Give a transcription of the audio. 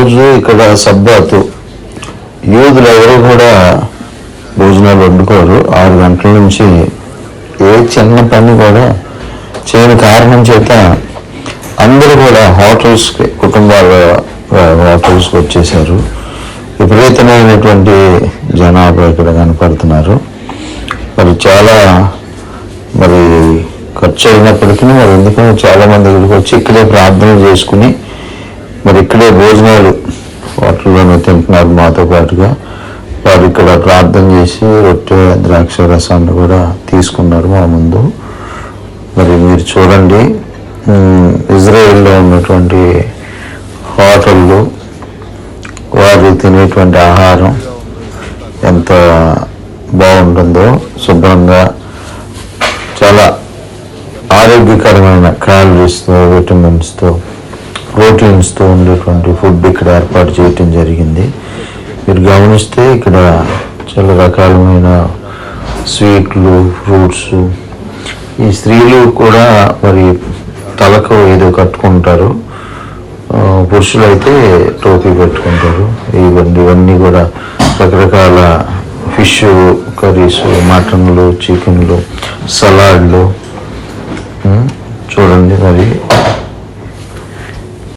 ఈరోజు ఇక్కడ సబ్బాతు, యూదులు ఎవరు కూడా భోజనాలు వండుకోరు. 6 గంటల నుంచి ఏ చిన్న పని కూడా చేయని కారణం చేత అందరూ కూడా హోటల్స్కి, కుటుంబాల హోటల్స్కి వచ్చేసారు. విపరీతమైనటువంటి జనాభా ఇక్కడ కనపడుతున్నారు. మరి చాలా ఖర్చు అయినప్పటికీ మరి ఎందుకని చాలామంది ఇక్కడికి వచ్చి ఇక్కడే ప్రార్థనలు చేసుకుని మరి ఇక్కడే భోజనాలు హోటల్లోనే తింటున్నారు. మాతో పాటుగా వారు ఇక్కడ ప్రార్థన చేసి రొట్టె ద్రాక్ష రసాన్ని కూడా తీసుకున్నారు మా ముందు. మరి మీరు చూడండి, ఇజ్రాయెల్లో ఉన్నటువంటి హోటళ్ళు, వారు తినేటువంటి ఆహారం ఎంత బాగుంటుందో, శుభ్రంగా చాలా ఆరోగ్యకరమైన క్యాలరీస్తో, విటమిన్స్తో, ప్రోటీన్స్తో ఉండేటువంటి ఫుడ్ ఇక్కడ ఏర్పాటు చేయటం జరిగింది. మీరు గమనిస్తే ఇక్కడ చాలా రకాలమైన స్వీట్లు, ఫ్రూట్స్. ఈ స్త్రీలు కూడా మరి తలకు ఏదో కట్టుకుంటారు, పురుషులు అయితే టోపీ పెట్టుకుంటారు. ఇవన్నీ కూడా రకరకాల ఫిష్ కర్రీస్, మటన్లు, చికెన్లు, సలాడ్లు. చూడండి మరి